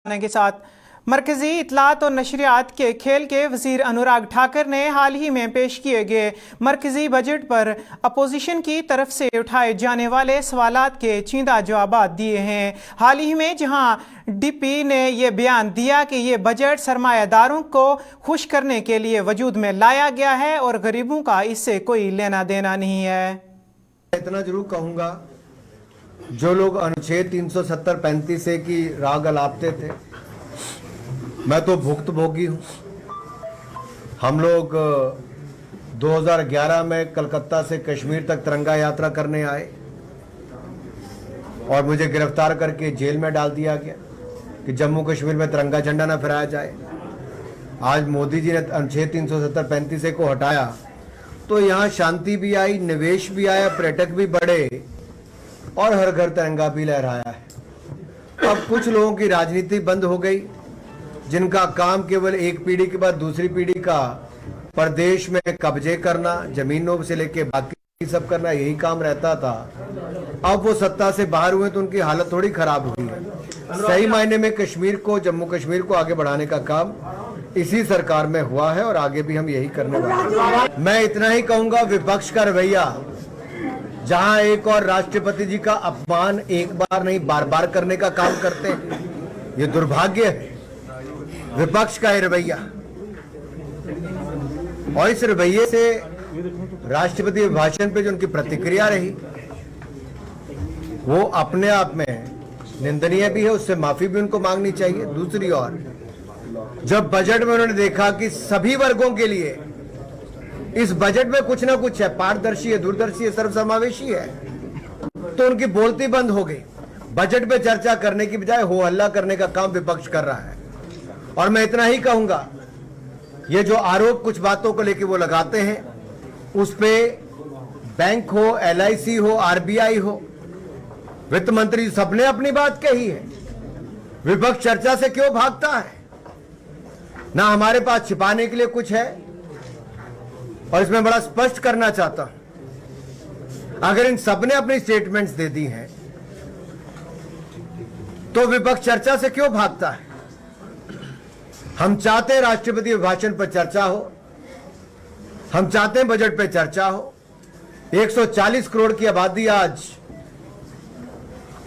के साथ मरकजी इत्तलात और नशरियात के खेल के वजीर अनुराग ठाकर ने हाल ही में पेश किए गए मरकजी बजट पर अपोजिशन की तरफ से उठाए जाने वाले सवालात के चींदा जवाब दिए हैं। हाल ही में जहां डीपी ने यह बयान दिया कि ये बजट सरमायादारों को खुश करने के लिए वजूद में लाया गया है और गरीबों का इससे कोई लेना देना नहीं है। इतना जरूर कहूंगा, जो लोग अनुच्छेद 370-35 की राग अलापते थे, मैं तो भुक्तभोगी हूँ। हम लोग 2011 में कलकत्ता से कश्मीर तक तिरंगा यात्रा करने आए और मुझे गिरफ्तार करके जेल में डाल दिया गया कि जम्मू कश्मीर में तिरंगा झंडा ना फहराया जाए। आज मोदी जी ने अनुच्छेद 370-35 को हटाया तो यहाँ शांति भी आई, निवेश भी आया, पर्यटक भी बढ़े और हर घर तिरंगा भी लहराया है। अब कुछ लोगों की राजनीति बंद हो गई, जिनका काम केवल एक पीढ़ी के बाद दूसरी पीढ़ी का प्रदेश में कब्जे करना, जमीनों से लेके बाकी सब करना, यही काम रहता था। अब वो सत्ता से बाहर हुए तो उनकी हालत थोड़ी खराब हुई है। सही मायने में कश्मीर को, जम्मू कश्मीर को आगे बढ़ाने का काम इसी सरकार में हुआ है और आगे भी हम यही करने वाले हैं। मैं इतना ही कहूंगा, विपक्ष का रवैया जहां एक और राष्ट्रपति जी का अपमान एक बार नहीं बार बार करने का काम करते हैं, ये दुर्भाग्य है विपक्ष का ये रवैया। और इस रवैये से राष्ट्रपति भाषण पे जो उनकी प्रतिक्रिया रही वो अपने आप में निंदनीय भी है, उससे माफी भी उनको मांगनी चाहिए। दूसरी ओर जब बजट में उन्होंने देखा कि सभी वर्गों के लिए इस बजट में कुछ ना कुछ है, पारदर्शी है, दूरदर्शी है, सर्वसमावेशी है, तो उनकी बोलती बंद हो गई। बजट पे चर्चा करने की बजाय हो हल्ला करने का काम विपक्ष कर रहा है। और मैं इतना ही कहूंगा, ये जो आरोप कुछ बातों को लेकर वो लगाते हैं, उस पे बैंक हो, LIC हो, RBI हो, वित्त मंत्री सबने अपनी बात कही है। विपक्ष चर्चा से क्यों भागता है? ना हमारे पास छिपाने के लिए कुछ है। और इसमें बड़ा स्पष्ट करना चाहता हूं, अगर इन सबने अपनी स्टेटमेंट्स दे दी हैं तो विपक्ष चर्चा से क्यों भागता है? हम चाहते हैं राष्ट्रपति अभिभाषण पर चर्चा हो, हम चाहते हैं बजट पर चर्चा हो। 140 करोड़ की आबादी आज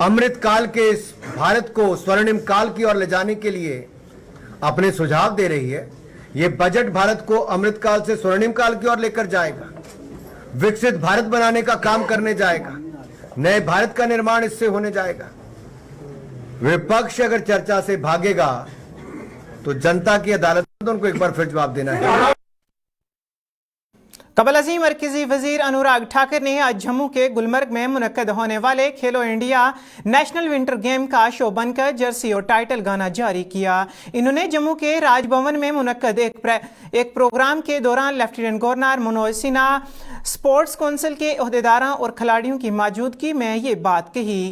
अमृत काल के इस भारत को स्वर्णिम काल की ओर ले जाने के लिए अपने सुझाव दे रही है। यह बजट भारत को अमृत काल से स्वर्णिम काल की ओर लेकर जाएगा, विकसित भारत बनाने का काम करने जाएगा, नए भारत का निर्माण इससे होने जाएगा। विपक्ष अगर चर्चा से भागेगा तो जनता की अदालत में उनको एक बार फिर जवाब देना है। कबल अजीम मरकजी वजीर अनुराग ठाकर ने आज जम्मू के गुलमर्ग में मुनक्कद होने वाले खेलो इंडिया नेशनल विंटर गेम का शो बनकर जर्सी और टाइटल गाना जारी किया। इन्होंने जम्मू के राजभवन में मुनक्कद एक प्रोग्राम के दौरान lieutenant governor Manoj Sinha, sports council के ओहदेदारों और खिलाड़ियों की मौजूदगी में ये बात कही।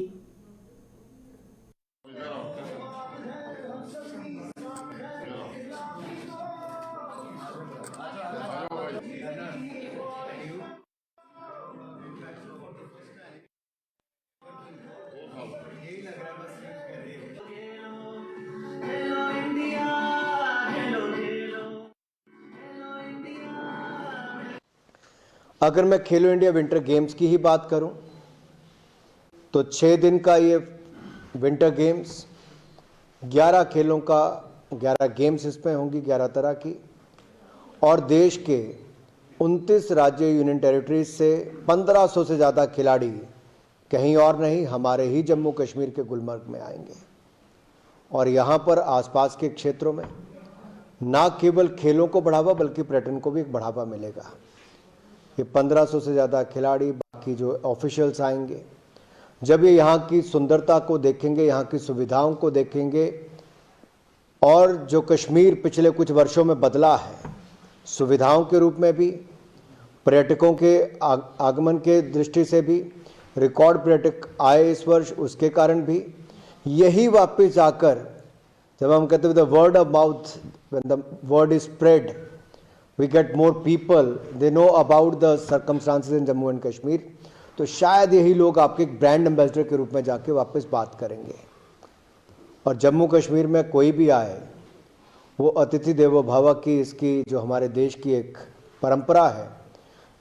अगर मैं खेलो इंडिया विंटर गेम्स की ही बात करूं तो 6 दिन का ये विंटर गेम्स 11 खेलों का 11 गेम्स इसमें होंगी, 11 तरह की, और देश के 29 राज्य यूनियन टेरिटरीज से 1500 से ज़्यादा खिलाड़ी कहीं और नहीं, हमारे ही जम्मू कश्मीर के गुलमर्ग में आएंगे। और यहाँ पर आसपास के क्षेत्रों में ना केवल खेलों को बढ़ावा बल्कि पर्यटन को भी एक बढ़ावा मिलेगा। ये 1500 से ज़्यादा खिलाड़ी, बाकी जो ऑफिशियल्स आएंगे, जब ये यहाँ की सुंदरता को देखेंगे, यहाँ की सुविधाओं को देखेंगे और जो कश्मीर पिछले कुछ वर्षों में बदला है, सुविधाओं के रूप में भी, पर्यटकों के आगमन के दृष्टि से भी, रिकॉर्ड पर्यटक आए इस वर्ष उसके कारण भी, यही वापस आकर जब हम कहते हैं the word of mouth, when the word is spread, we get more people, they know about the circumstances in Jammu and Kashmir, तो शायद यही लोग आपके एक ब्रांड एम्बेसडर के रूप में जाके वापस बात करेंगे। और जम्मू कश्मीर में कोई भी आए वो अतिथि देवो भव की इसकी जो हमारे देश की एक परंपरा है,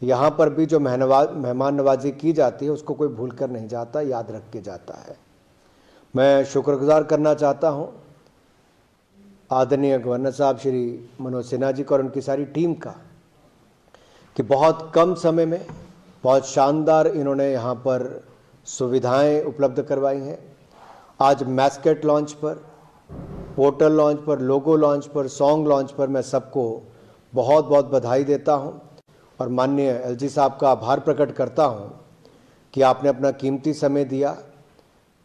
यहाँ पर भी जो मेहमान नवाजी की जाती है उसको कोई भूल कर नहीं जाता, याद रख के जाता है। मैं शुक्रगुजार करना चाहता हूँ आदरणीय गवर्नर साहब श्री मनोज सिन्हा जी को और उनकी सारी टीम का कि बहुत कम समय में बहुत शानदार इन्होंने यहाँ पर सुविधाएं उपलब्ध करवाई हैं। आज मैस्केट लॉन्च पर, पोर्टल लॉन्च पर, लोगो लॉन्च पर, सॉन्ग लॉन्च पर मैं सबको बहुत बहुत बधाई देता हूं और माननीय एलजी साहब का आभार प्रकट करता हूं कि आपने अपना कीमती समय दिया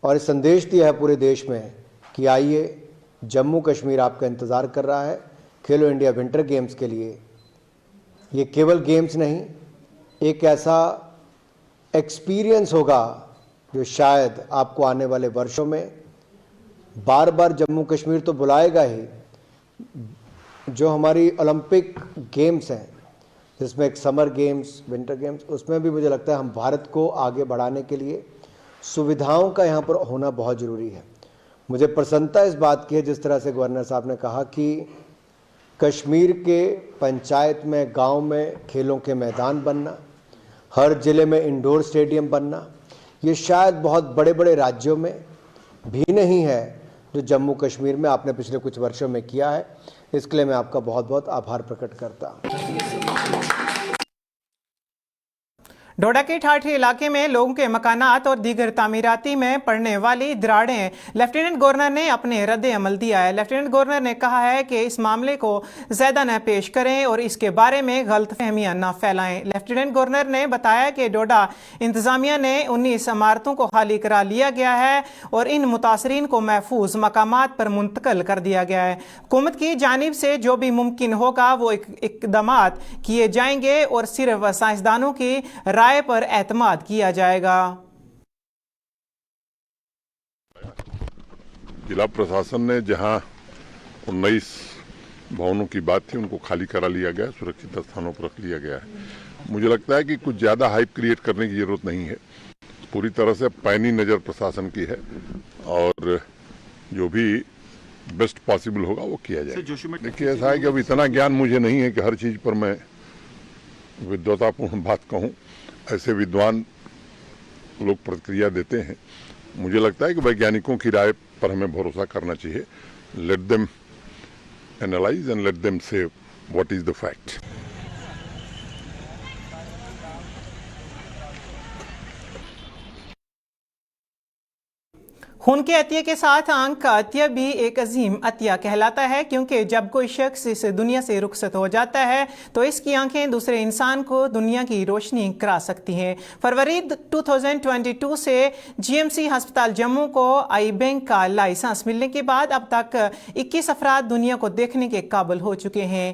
और इस संदेश दिया है पूरे देश में कि आइए, जम्मू कश्मीर आपका इंतज़ार कर रहा है खेलो इंडिया विंटर गेम्स के लिए। ये केवल गेम्स नहीं, एक ऐसा एक्सपीरियंस होगा जो शायद आपको आने वाले वर्षों में बार बार जम्मू कश्मीर तो बुलाएगा ही। जो हमारी ओलंपिक गेम्स हैं जिसमें एक समर गेम्स, विंटर गेम्स, उसमें भी मुझे लगता है हम भारत को आगे बढ़ाने के लिए सुविधाओं का यहाँ पर होना बहुत ज़रूरी है। मुझे प्रसन्नता इस बात की है जिस तरह से गवर्नर साहब ने कहा कि कश्मीर के पंचायत में, गांव में खेलों के मैदान बनना, हर ज़िले में इंडोर स्टेडियम बनना, ये शायद बहुत बड़े बड़े राज्यों में भी नहीं है जो जम्मू कश्मीर में आपने पिछले कुछ वर्षों में किया है। इसके लिए मैं आपका बहुत बहुत आभार प्रकट करता हूँ। डोडा के ठाठी इलाके में लोगों के मकानात और दीगर तामीराती में पड़ने वाली दरारें लेफ्टिनेंट गवर्नर ने अपने रद्द अमल दिया है। लेफ्टिनेंट गवर्नर ने कहा है कि इस मामले को ज़्यादा न पेश करें और इसके बारे में गलतफहमियां न फैलाएं। लेफ्टिनेंट गवर्नर ने बताया कि डोडा इंतजामिया ने 19 इमारतों को खाली करा लिया गया है और इन मुतासरीन को महफूज मकामात पर मुंतकिल कर दिया गया है। हुकूमत की जानिब से जो भी मुमकिन होगा वो इकदामात किए जाएंगे और सिर्फ साइंसदानों की राय पर एतमाद किया जाएगा। जिला प्रशासन ने जहां 19 भवनों की बात थी उनको खाली करा लिया गया, सुरक्षित स्थानों पर रख लिया गया है। मुझे लगता है कि कुछ ज्यादा हाइप क्रिएट करने की जरूरत नहीं है। पूरी तरह से पैनी नजर प्रशासन की है और जो भी बेस्ट पॉसिबल होगा वो किया जाएगा। देखिए, ऐसा है कि अब इतना ज्ञान मुझे नहीं है कि हर चीज पर मैं विद्वतापूर्ण बात कहूं। ऐसे विद्वान लोग प्रतिक्रिया देते हैं। मुझे लगता है कि वैज्ञानिकों की राय पर हमें भरोसा करना चाहिए। Let them analyse and let them से व्हाट इज द फैक्ट। खून के अतिये के साथ आंख का अतिया भी एक अजीम अतिया कहलाता है, क्योंकि जब कोई शख्स इस दुनिया से रुखसत हो जाता है तो इसकी आंखें दूसरे इंसान को दुनिया की रोशनी करा सकती हैं। फरवरी 2022 से जीएमसी अस्पताल जम्मू को आई बैंक का लाइसेंस मिलने के बाद अब तक 21 अफराद दुनिया को देखने के काबिल हो चुके हैं।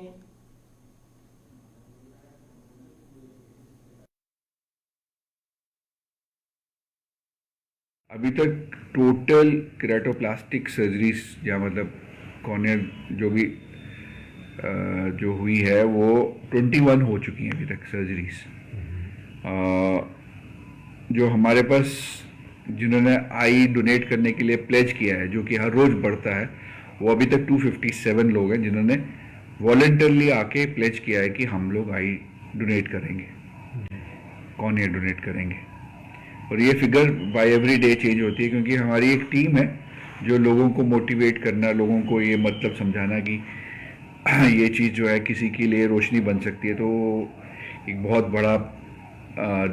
अभी तक टोटल केराटोप्लास्टिक सर्जरीज या मतलब कॉर्नियर जो हुई है वो 21 हो चुकी हैं अभी तक सर्जरीज। जो हमारे पास जिन्होंने आई डोनेट करने के लिए प्लेज किया है, जो कि हर रोज़ बढ़ता है, वो अभी तक 257 लोग हैं जिन्होंने वॉलंटरली आके प्लेज किया है कि हम लोग आई डोनेट करेंगे, कॉर्नियर डोनेट करेंगे। और ये figure by every day change होती है, क्योंकि हमारी एक टीम है जो लोगों को मोटिवेट करना, लोगों को ये मतलब समझाना कि ये चीज़ जो है किसी के लिए रोशनी बन सकती है, तो एक बहुत बड़ा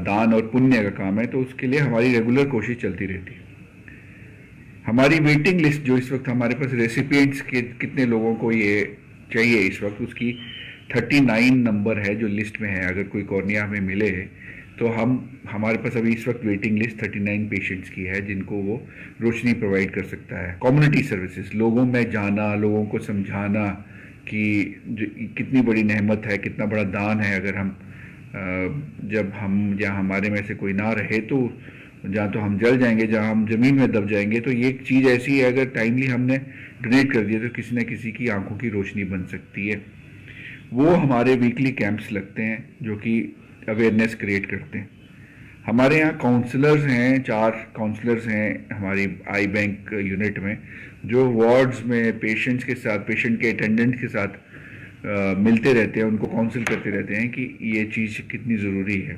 दान और पुण्य का काम है। तो उसके लिए हमारी रेगुलर कोशिश चलती रहती है। हमारी वेटिंग लिस्ट जो इस वक्त हमारे पास रेसिपिएंट्स के कितने लोगों को ये चाहिए इस वक्त, उसकी 39 नंबर है जो लिस्ट में है। अगर कोई कॉर्निया हमें मिले तो हमारे पास अभी इस वक्त वेटिंग लिस्ट 39 पेशेंट्स की है जिनको वो रोशनी प्रोवाइड कर सकता है। कम्युनिटी सर्विसेज, लोगों में जाना, लोगों को समझाना कि कितनी बड़ी नेमत है, कितना बड़ा दान है। अगर जब हम या हमारे में से कोई ना रहे तो जहाँ तो हम जल जाएंगे, जहाँ हम ज़मीन में दब जाएंगे। तो ये एक चीज़ ऐसी है, अगर टाइमली हमने डोनेट कर दिया तो किसी न किसी की आंखों की रोशनी बन सकती है। वो हमारे वीकली कैंप्स लगते हैं जो कि अवेयरनेस क्रिएट करते हैं। हमारे यहाँ काउंसलर्स हैं, 4 काउंसलर्स हैं हमारी आई बैंक यूनिट में, जो वार्ड्स में पेशेंट्स के साथ, पेशेंट के अटेंडेंट के साथ मिलते रहते हैं, उनको काउंसिल करते रहते हैं कि ये चीज़ कितनी ज़रूरी है।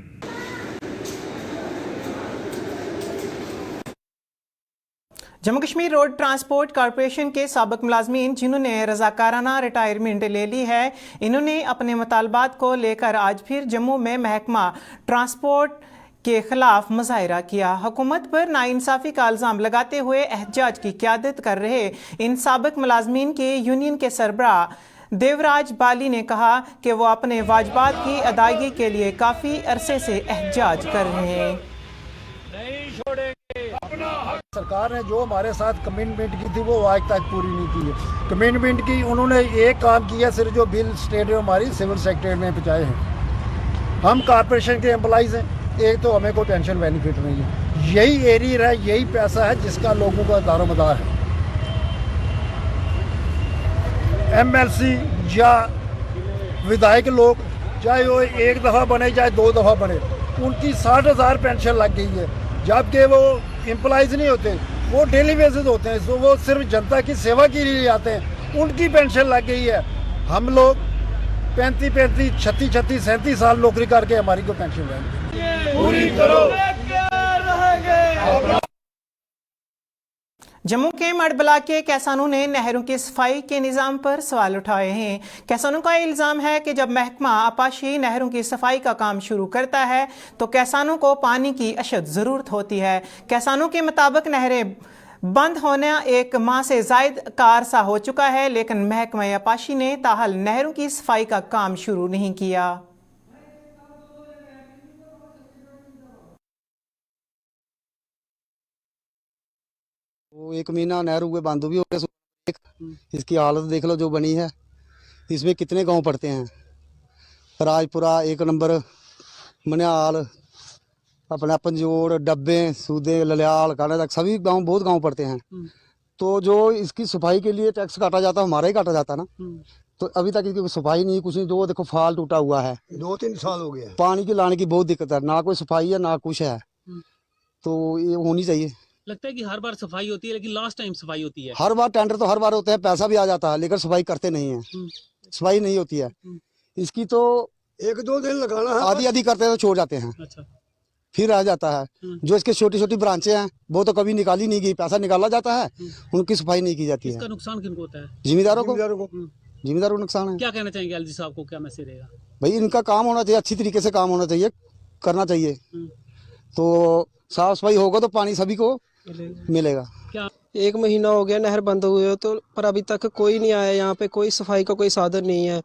Jammu Kashmir road transport corporation के साबिक मुलाजमीन जिन्होंने रजाकाराना रिटायरमेंट ले ली है, इन्होंने अपने मुतालबात को लेकर आज फिर जम्मू में महकमा ट्रांसपोर्ट के खिलाफ मुजाहरा किया। हुकूमत पर नाइंसाफ़ी का इल्ज़ाम लगाते हुए एहतजाज की क़यादत कर रहे इन साबिक मुलाजमीन के यूनियन के सरबराह देवराज बाली ने कहा कि वो अपने वाजबात की अदायगी के लिए काफ़ी अरसे से एहतजाज कर रहे हैं। सरकार ने जो हमारे साथ कमिटमेंट की थी वो आज तक पूरी नहीं की है। कमिटमेंट की उन्होंने एक काम किया, सिर्फ जो बिल स्टेट में हमारी सिविल सेक्टर में पहुँचाए हैं। हम कॉरपोरेशन के एम्प्लॉइज़ हैं, एक तो हमें कोई पेंशन बेनिफिट नहीं है। यही एरियर है, यही पैसा है जिसका लोगों का दारोमदार है। एमएलसी या विधायक लोग चाहे वो एक दफ़ा बने चाहे 2 दफ़ा बने, उनकी 60,000 पेंशन लग गई है, जबकि वो एम्प्लॉइज़ नहीं होते, वो डेली बेसिस होते हैं, तो वो सिर्फ जनता की सेवा के लिए आते हैं, उनकी पेंशन लग गई है। हम लोग 35, 36, 37 साल नौकरी करके हमारी को पेंशन लेंगे पूरी करो। जम्मू के मडबला के कैसानों ने नहरों की सफाई के निज़ाम पर सवाल उठाए हैं। कैसानों का इल्ज़ाम है कि जब महकमा आपाशी नहरों की सफाई का काम शुरू करता है तो कैसानों को पानी की अशद ज़रूरत होती है। कैसानों के मुताबिक नहरें बंद होना 1 माह से ज़ायद का अरसा हो चुका है, लेकिन महकमा आपाशी ने ताहल नहरों की सफाई का काम शुरू नहीं किया। वो 1 महीना नहर हुए बंद भी हो गए। इसकी हालत देख लो जो बनी है। इसमें कितने गांव पड़ते हैं? राजपुरा 1 नंबर, मनिहाल, अपना पंजोड़, डब्बे, सूदे, ललियाल, काना तक सभी गांव, बहुत गांव पड़ते हैं। तो जो इसकी सफाई के लिए टैक्स काटा जाता है, हमारा ही काटा जाता ना, तो अभी तक इसकी सफाई नहीं, कुछ नहीं। जो देखो फाल टूटा हुआ है, 2-3 साल हो गया। पानी की लाने की बहुत दिक्कत है, ना कोई सफाई है ना कुछ है। तो ये होनी चाहिए। लगता है कि हर बार सफाई होती है, लेकिन लास्ट टाइम सफाई होती है। हर बार टेंडर तो हर बार होते हैं, पैसा भी आ जाता है, लेकिन सफाई करते नहीं है। सफाई नहीं होती है इसकी, तो 1-2 दिन लगाना है, आधी करते हैं तो छोड़ जाते हैं। अच्छा, फिर रह जाता है। जो इसके छोटी छोटी ब्रांचें हैं वो तो कभी निकाली नहीं गई, पैसा निकाला जाता है, उनकी सफाई नहीं की जाती है। इसका नुकसान किनको होता है? जिम्मेदारों को नुकसान है। क्या कहना चाहेंगे एलजी साहब को, क्या मैसेज रहेगा? भाई इनका काम होना चाहिए, अच्छी तरीके से काम होना चाहिए, करना चाहिए। तो साफ सफाई होगा तो पानी सभी को मिलेगा। क्या 1 महीना हो गया नहर बंद हुए हो, तो पर अभी तक कोई नहीं आया यहाँ पे, कोई सफाई का कोई साधन नहीं है।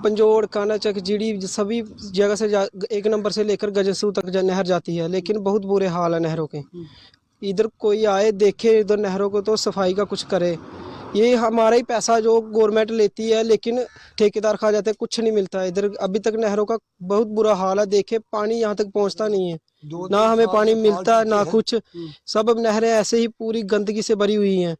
पंजोड़, कानाचक, जीडी सभी जगह से 1 नंबर से लेकर गजसू तक नहर जाती है, लेकिन बहुत बुरे हाल है नहरों के। इधर कोई आए देखे इधर नहरों को तो सफाई का कुछ करे। ये हमारा ही पैसा जो गवर्नमेंट लेती है, लेकिन ठेकेदार खा जाते हैं, कुछ नहीं मिलता है इधर। अभी तक नहरों का बहुत बुरा हाल है, देखे पानी यहाँ तक पहुँचता नहीं है, ना हमें पानी मिलता है ना कुछ। सब अब नहरें ऐसे ही पूरी गंदगी से भरी हुई हैं,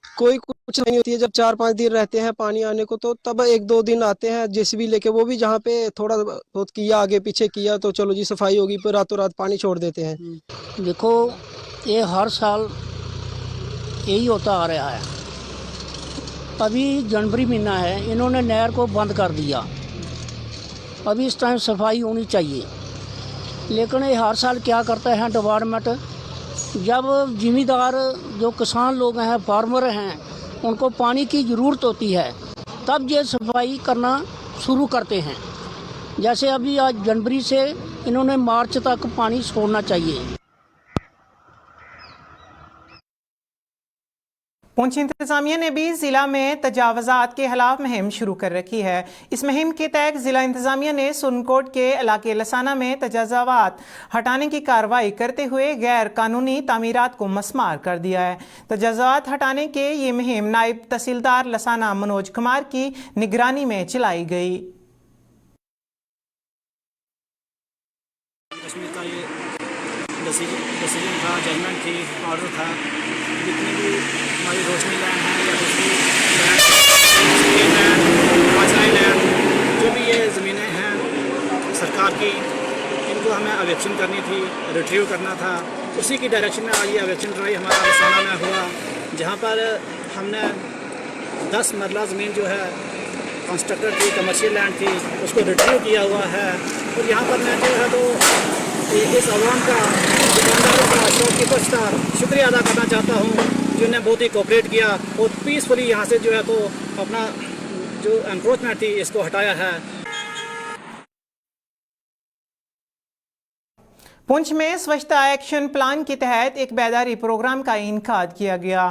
कोई कुछ नहीं होती है। जब 4-5 दिन रहते हैं पानी आने को, तो तब 1-2 दिन आते हैं जेसीबी लेके, वो भी जहाँ पे थोड़ा बहुत किया आगे पीछे किया तो चलो जी सफाई होगी, फिर रातों रात पानी छोड़ देते हैं। देखो ये हर साल यही होता आ रहा है। अभी जनवरी महीना है, इन्होंने नहर को बंद कर दिया। अभी इस टाइम सफाई होनी चाहिए, लेकिन ये हर साल क्या करते हैं डिपार्टमेंट, जब जिम्मेदार जो किसान लोग हैं, फार्मर हैं, उनको पानी की ज़रूरत होती है, तब ये सफाई करना शुरू करते हैं। जैसे अभी आज जनवरी से इन्होंने मार्च तक पानी छोड़ना चाहिए। पुंछ इंतजामिया ने भी जिला में तजावजात के खिलाफ मुहिम शुरू कर रखी है। इस मुहिम के तहत जिला इंतजामिया ने सुरनकोट के इलाके लसाना में तजावजात हटाने की कार्रवाई करते हुए गैर कानूनी तामीरात को मस्मार कर दिया है। तजावजात हटाने के ये मुहिम नायब तहसीलदार लसाना मनोज कुमार की निगरानी में चलाई गई। डिसीजन था, जजमेंट थी, ऑर्डर था, जितनी भी हमारी रोशनी लैंड है या दूसरी लैंड, पाँचलाई लैंड, जो भी ये ज़मीनें हैं सरकार की, इनको हमें अवेक्शन कलेक्शन करनी थी, रिट्रीव करना था, उसी की डायरेक्शन में आज ये इलेक्शन ड्राइव हमारा रसाना में हुआ, जहाँ पर हमने 10 मरला ज़मीन जो है कंस्ट्रक्टर की कमर्शियल लैंड थी उसको रिट्रीव किया हुआ है। और यहाँ पर मैं जो है तो इस आवाम का, दुकानदारों का, शॉपकीपर्स का शुक्रिया अदा करना चाहता हूँ जिन्होंने बहुत ही कोऑपरेट किया और पीसफुली यहाँ से जो है तो अपना जो एनक्रोचमेंट थी इसको हटाया है। पुंछ में स्वच्छता एक्शन प्लान के तहत एक बेदारी प्रोग्राम का इनेकाद किया गया।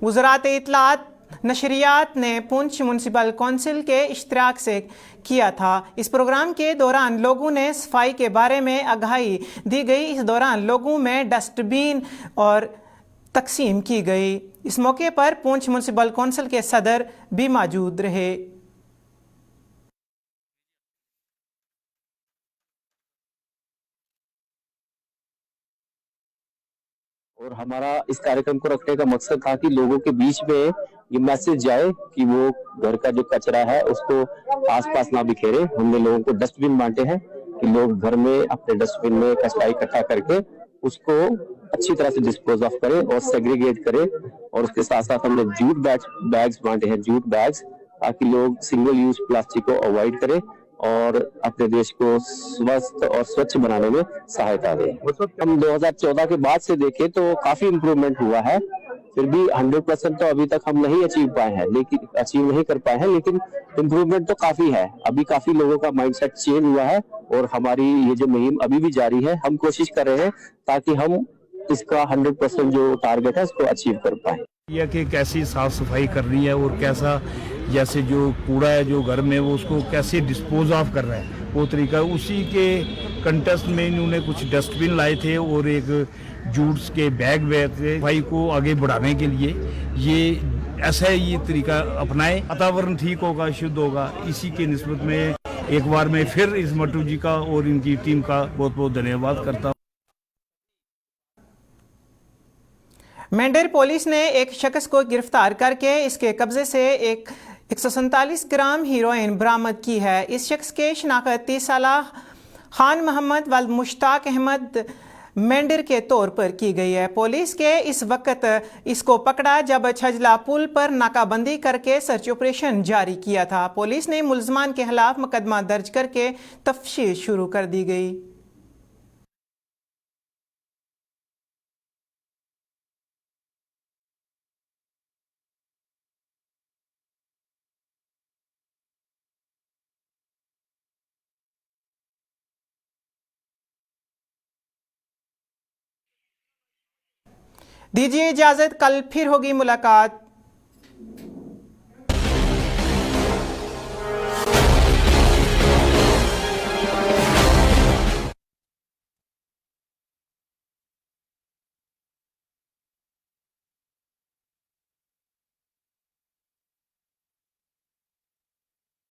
वज़ारत इत्तलात नशरियात ने पुंछ म्यूनसिपल कौंसिल के इश्तराक से किया था। इस प्रोग्राम के दौरान लोगों ने सफाई के बारे में आगाही दी गई। इस दौरान लोगों में डस्टबिन और तकसीम की गई। इस मौके पर पुंछ म्यूनसिपल कौंसिल के सदर भी मौजूद रहे। और हमारा इस कार्यक्रम को रखने का मकसद था कि लोगों के बीच में ये मैसेज जाए कि वो घर का जो कचरा है उसको आसपास ना बिखेरे। हमने लोगों को डस्टबिन बांटे हैं कि लोग घर में अपने डस्टबिन में कचरा इकट्ठा करके उसको अच्छी तरह से डिस्पोज ऑफ करें और सेग्रीगेट करें। और उसके साथ साथ हमने जूट बैग्स बांटे हैं, जूट बैग्स, ताकि लोग सिंगल यूज प्लास्टिक को अवॉइड करें और अपने देश को स्वस्थ और स्वच्छ बनाने में सहायता दें। हम 2014 के बाद से देखें तो काफी इम्प्रूवमेंट हुआ है, फिर भी 100% तो अभी तक हम नहीं अचीव नहीं कर पाए हैं, लेकिन इम्प्रूवमेंट तो काफी है। अभी काफी लोगों का माइंडसेट चेंज हुआ है और हमारी ये जो मुहिम अभी भी जारी है, हम कोशिश कर रहे हैं ताकि हम इसका 100% जो टारगेट है उसको अचीव कर पाए। या कि कैसी साफ सफाई करनी है और कैसा, जैसे जो कूड़ा है जो घर में वो उसको कैसे डिस्पोज ऑफ कर रहा है वो तरीका, उसी के कंटेस्ट में इन्होंने कुछ डस्टबिन लाए थे और एक जूट्स के बैग थे। सफाई को आगे बढ़ाने के लिए ये तरीका अपनाएं, वातावरण ठीक होगा, शुद्ध होगा। इसी के निस्बत में एक बार मैं फिर इस मट्टू जी का और इनकी टीम का बहुत बहुत धन्यवाद करता हूँ। मेंढर पुलिस ने एक शख्स को गिरफ्तार करके इसके कब्जे से 147 ग्राम हीरोइन बरामद की है। इस शख्स के शनाख्त 30 साला खान मोहम्मद वल्द मुश्ताक अहमद मेंढर के तौर पर की गई है। पुलिस के इस वक्त इसको पकड़ा जब छजला पुल पर नाकाबंदी करके सर्च ऑपरेशन जारी किया था। पुलिस ने मुलजमान के खिलाफ मुकदमा दर्ज करके तफ्तीश शुरू कर दी गई। दीजिए इजाजत, कल फिर होगी मुलाकात।